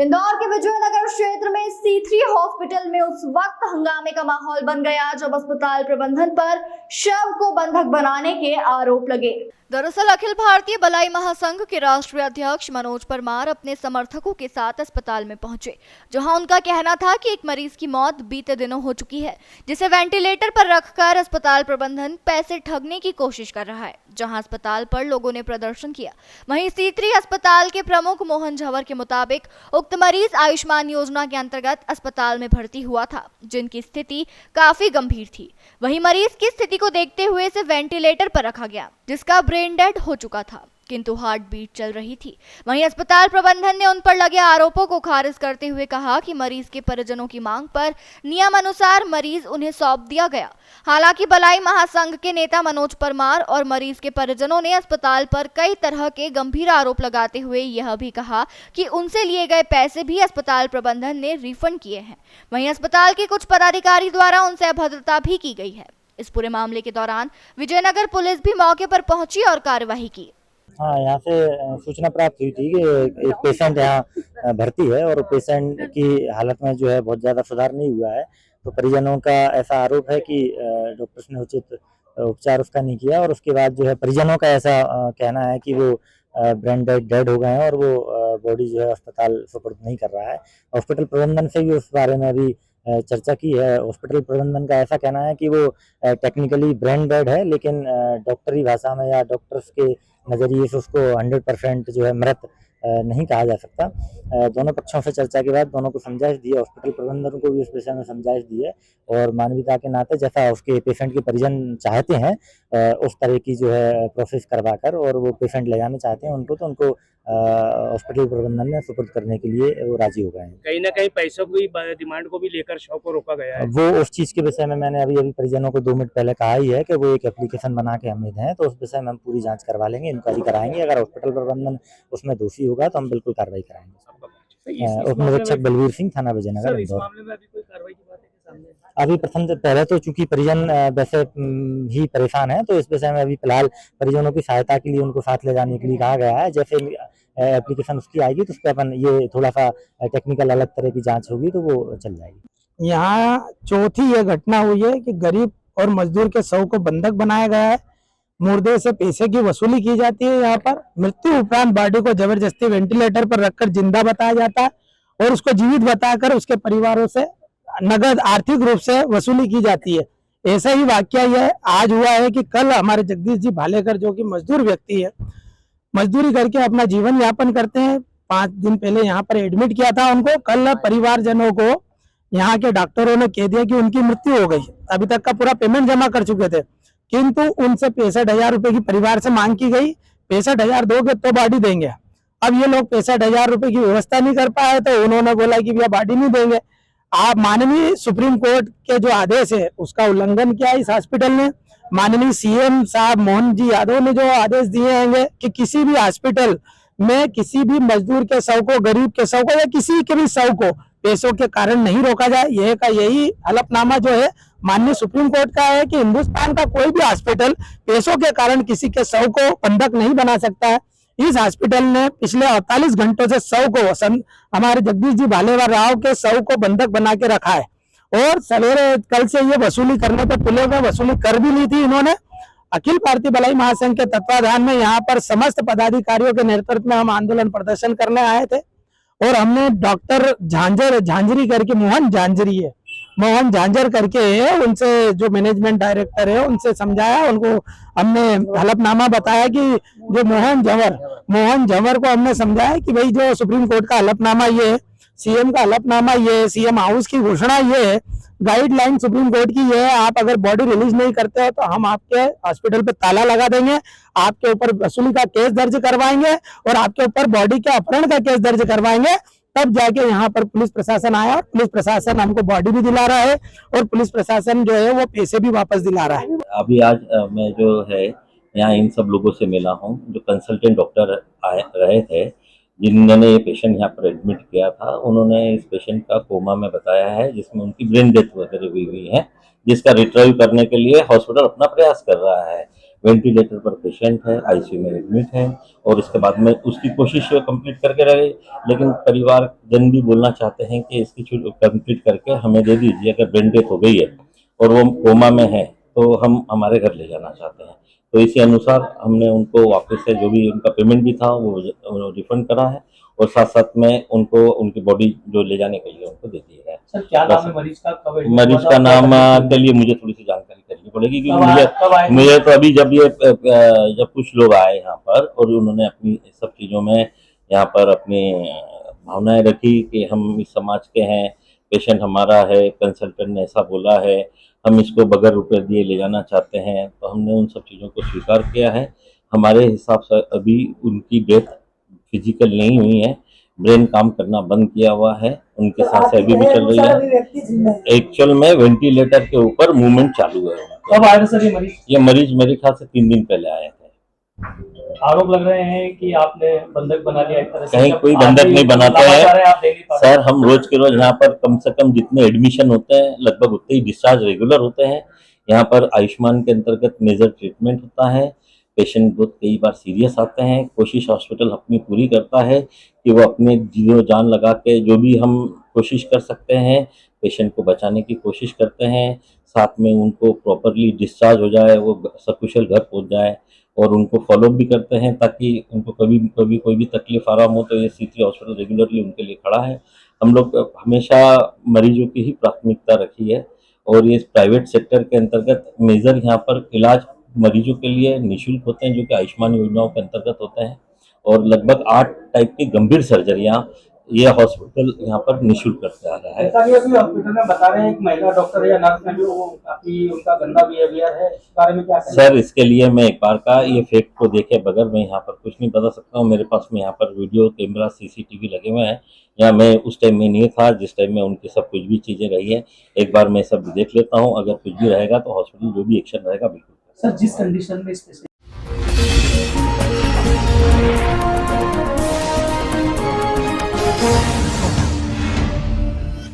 इंदौर के विजयनगर क्षेत्र में C3 हॉस्पिटल में उस वक्त हंगामे का माहौल बन गया जब अस्पताल प्रबंधन पर शव को बंधक बनाने के आरोप लगे। दरअसल अखिल भारतीय बलाई महासंघ के राष्ट्रीय अध्यक्ष मनोज परमार अपने समर्थकों के साथ अस्पताल में पहुंचे, जहां उनका कहना था कि एक मरीज की मौत बीते दिनों हो चुकी है, जिसे वेंटिलेटर पर रखकर अस्पताल प्रबंधन पैसे ठगने की कोशिश कर रहा है। जहां अस्पताल पर लोगों ने प्रदर्शन किया, वहीं C3 अस्पताल के प्रमुख मोहन झंवर के मुताबिक उक्त मरीज आयुष्मान योजना के अंतर्गत अस्पताल में भर्ती हुआ था, जिनकी स्थिति काफी गंभीर थी। वहीं मरीज की स्थिति को देखते हुए इसे वेंटिलेटर पर रखा गया, जिसका ब्रेन डेड हो चुका था, किंतु हार्ट बीट चल रही थी। वहीं अस्पताल प्रबंधन ने उन पर लगे आरोपों को खारिज करते हुए कहा कि मरीज के परिजनों की मांग पर नियमानुसार मरीज उन्हें सौंप दिया गया। हालांकि बलाई महासंघ के नेता मनोज परमार और मरीज के परिजनों ने अस्पताल पर कई तरह के गंभीर आरोप लगाते हुए यह भी कहा कि उनसे लिए गए पैसे भी अस्पताल प्रबंधन ने रिफंड किए हैं। वहीं अस्पताल के कुछ पदाधिकारी द्वारा उनसे अभद्रता भी की गई है। इस पूरे मामले के दौरान विजयनगर पुलिस भी मौके पर पहुंची और कार्रवाई की। हाँ, यहाँ से सूचना प्राप्त हुई थी कि एक पेशेंट यहाँ भर्ती है और पेशेंट की हालत में जो है बहुत ज़्यादा सुधार नहीं हुआ है। तो परिजनों का ऐसा आरोप है कि डॉक्टर्स ने उचित उपचार उसका नहीं किया और उसके बाद जो है परिजनों का ऐसा कहना है कि वो ब्रेन डेड हो गए हैं और वो बॉडी जो है अस्पताल सुपुर्द नहीं कर रहा है। हॉस्पिटल प्रबंधन से भी उस बारे में अभी चर्चा की है। हॉस्पिटल प्रबंधन का ऐसा कहना है कि वो टेक्निकली ब्रेन डेड है, लेकिन डॉक्टरी भाषा में या डॉक्टर्स के नज़रिए से उसको 100% जो है मृत नहीं कहा जा सकता। दोनों पक्षों से चर्चा के बाद दोनों को समझाइश दी है, हॉस्पिटल प्रबंधन को भी इस विषय में समझाइश दी है और मानवीयता के नाते जैसा उसके पेशेंट के परिजन चाहते हैं उस तरह की जो है प्रोसेस करवा कर और वो पेशेंट ले जाना चाहते हैं उनको, तो उनको हॉस्पिटल प्रबंधन ने सुपुर्द करने के लिए वो राजी हो गए हैं। कहीं ना कहीं पैसों की डिमांड को भी लेकर शव को रोका गया है। वो उस चीज़ के विषय में मैंने अभी परिजनों को 2 मिनट पहले कहा ही है कि वो एक एप्लीकेशन बना के हमें दें, तो उस विषय में हम पूरी जांच करवा लेंगे, इंक्वायरी कराएंगे। अगर हॉस्पिटल प्रबंधन उसमें दोषी होगा तो हम बिल्कुल कार्रवाई कराएंगे। उप निरीक्षक बलवीर सिंह, थाना विजयनगर, इंदौर। अभी पहले तो चूंकि परिजन वैसे ही परेशान है, तो इस विषय में अभी फिलहाल परिजनों की सहायता के लिए उनको साथ ले जाने के लिए कहा गया है। जैसे एप्लीकेशन उसकी आएगी तो उस पर अपन ये थोड़ा सा टेक्निकल अलग तरह की जांच होगी तो वो चल जाएगी। यहाँ चौथी ये घटना हुई है कि गरीब और मजदूर के शव को बंधक बनाया गया है, मुर्दे से पैसे की वसूली की जाती है। यहाँ पर मृत्यु उपरांत बॉडी को जबरदस्ती वेंटिलेटर पर रखकर जिंदा बताया जाता है और उसको जीवित बताकर उसके परिवारों से नगद आर्थिक रूप से वसूली की जाती है। ऐसा ही वाकया यह आज हुआ है कि कल हमारे जगदीश जी भालेकर, जो कि मजदूर व्यक्ति है, मजदूरी करके अपना जीवन यापन करते हैं, 5 दिन पहले यहाँ पर एडमिट किया था उनको। कल परिवारजनों को यहाँ के डॉक्टरों ने कह दिया कि उनकी मृत्यु हो गई। अभी तक का पूरा पेमेंट जमा कर चुके थे, किंतु उनसे 65,000 रुपए की परिवार से मांग की गई। 65,000 दोगे तो बॉडी देंगे। अब ये लोग 65,000 रुपए की व्यवस्था नहीं कर पाए तो उन्होंने बोला कि भैया बॉडी नहीं देंगे। आप माननीय सुप्रीम कोर्ट के जो आदेश है उसका उल्लंघन किया इस हॉस्पिटल ने। माननीय सीएम साहब मोहन जी यादव ने जो आदेश दिए हैं कि किसी भी हॉस्पिटल में किसी भी मजदूर के शव को, गरीब के शव को या किसी के भी शव को पैसों के कारण नहीं रोका जाए। यह का यही हलफनामा जो है माननीय सुप्रीम कोर्ट का है कि हिंदुस्तान का कोई भी हॉस्पिटल पैसों के कारण किसी के शव को बंधक नहीं बना सकता है। इस हॉस्पिटल ने पिछले 48 घंटों से शव को, हमारे जगदीश जी भालेकर राव के शव को बंधक बना के रखा है और सवेरे कल से ये वसूली करने पर तुले हुए, वसूली कर भी ली थी इन्होंने। अखिल भारतीय बलाई महासंघ के तत्वाधान में यहाँ पर समस्त पदाधिकारियों के नेतृत्व में हम आंदोलन प्रदर्शन करने आए थे और हमने डॉक्टर झांझरी करके, मोहन झांझर करके उनसे, जो मैनेजमेंट डायरेक्टर है, उनसे समझाया। उनको हमने हलफनामा बताया कि जो मोहन झंवर को हमने समझाया कि भाई जो सुप्रीम कोर्ट का हलफनामा ये है, सीएम का हलफनामा ये है, सीएम हाउस की घोषणा ये है, गाइडलाइन सुप्रीम कोर्ट की ये है, आप अगर बॉडी रिलीज नहीं करते हो तो हम आपके हॉस्पिटल पे ताला लगा देंगे, आपके ऊपर वसूली का केस दर्ज करवाएंगे और आपके ऊपर बॉडी के अपहरण का केस दर्ज करवाएंगे। तब जाके यहाँ पर पुलिस प्रशासन आया और पुलिस प्रशासन हमको बॉडी भी दिला रहा है और पुलिस प्रशासन जो है वो पैसे भी वापस दिला रहा है। अभी आज मैं जो है यहाँ इन सब लोगों से मिला हूँ जो कंसल्टेंट डॉक्टर रहे थे, जिन्होंने ये पेशेंट यहाँ पर एडमिट किया था। उन्होंने इस पेशेंट का कोमा में बताया है, जिसमें उनकी ब्रेन डेथ वगैरह हुई है, जिसका रिट्रीव करने के लिए हॉस्पिटल अपना प्रयास कर रहा है। वेंटिलेटर पर पेशेंट है, आईसीयू में एडमिट है और इसके बाद में उसकी कोशिश कंप्लीट करके रहे, लेकिन परिवार जन भी बोलना चाहते हैं कि इसकी कंप्लीट करके हमें दे दीजिए। अगर ब्रेन डेथ हो गई है और वो कोमा में है तो हम हमारे घर ले जाना चाहते हैं। तो इसी अनुसार हमने उनको वापस से जो भी उनका पेमेंट भी था वो रिफंड करा है और साथ साथ में उनको उनकी बॉडी जो ले जाने के लिए उनको दे दी है। सर क्या बस। नाम है मरीज का, कब मरीज का नाम के लिए मुझे थोड़ी सी जानकारी करनी पड़ेगी, क्योंकि कब आए थे? मुझे तो अभी जब कुछ लोग आए यहाँ पर और उन्होंने अपनी सब चीज़ों में यहाँ पर अपनी भावनाएं रखी कि हम इस समाज के हैं, पेशेंट हमारा है, कंसल्टेंट ने ऐसा बोला है, हम इसको बगैर रुपए दिए ले जाना चाहते हैं, तो हमने उन सब चीज़ों को स्वीकार किया है। हमारे हिसाब से अभी उनकी डेथ फिजिकल नहीं हुई है, ब्रेन काम करना बंद किया हुआ है, उनके सांसें अभी भी चल रही है। एक्चुअल में वेंटिलेटर के ऊपर मूवमेंट चालू है। कब आए थे सर ये मरीज? ये मरीज मेरे ख्याल से 3 दिन पहले आए थे। आरोप लग रहे हैं कि आपने बंधक बना लिया एक तरह से। कहीं जब कोई आप बंधक भी नहीं बनाते लापता हैं रहे, आप दे नहीं पा रहे। सर। हम रोज के रोज यहाँ पर कम से कम जितने एडमिशन होते हैं लगभग उतने ही डिस्चार्ज रेगुलर होते हैं। यहाँ पर आयुष्मान के अंतर्गत मेजर ट्रीटमेंट होता है। पेशेंट बहुत कई बार सीरियस आते हैं। कोशिश हॉस्पिटल अपनी पूरी करता है कि वो अपने जीवन जान लगा के जो भी हम कोशिश कर सकते हैं पेशेंट को बचाने की कोशिश करते हैं। साथ में उनको प्रॉपरली डिस्चार्ज हो जाए, वो सकुशल घर पहुँच जाए और उनको फॉलोअप भी करते हैं ताकि उनको कभी कभी कोई भी तकलीफ आराम हो तो ये C3 हॉस्पिटल रेगुलरली उनके लिए खड़ा है। हम लोग हमेशा मरीजों की ही प्राथमिकता रखी है और ये प्राइवेट सेक्टर के अंतर्गत मेजर यहाँ पर इलाज मरीजों के लिए निःशुल्क होते हैं जो कि आयुष्मान योजनाओं के अंतर्गत होते हैं और लगभग 8 टाइप की गंभीर सर्जरियाँ ये हॉस्पिटल यहाँ पर निःशुल्क करते आ रहा है। ऐसा भी अभी हॉस्पिटल में बता रहे हैं एक महिला डॉक्टर या नर्स ने भी वो काफी उनका गंदा बिहेवियर है, इस बारे में क्या कहेंगे? सर इसके लिए मैं एक बार का ये फैक्ट को देखे बगैर मैं यहाँ पर कुछ नहीं बता सकता हूँ। मेरे पास में यहाँ पर वीडियो कैमरा CCTV लगे हुए हैं। या मैं उस टाइम में नहीं था जिस टाइम में उनकी सब कुछ भी चीज़ें रही है। एक बार मैं सब देख लेता हूँ, अगर कुछ भी रहेगा तो हॉस्पिटल जो भी एक्शन रहेगा बिल्कुल। सर जिस कंडीशन में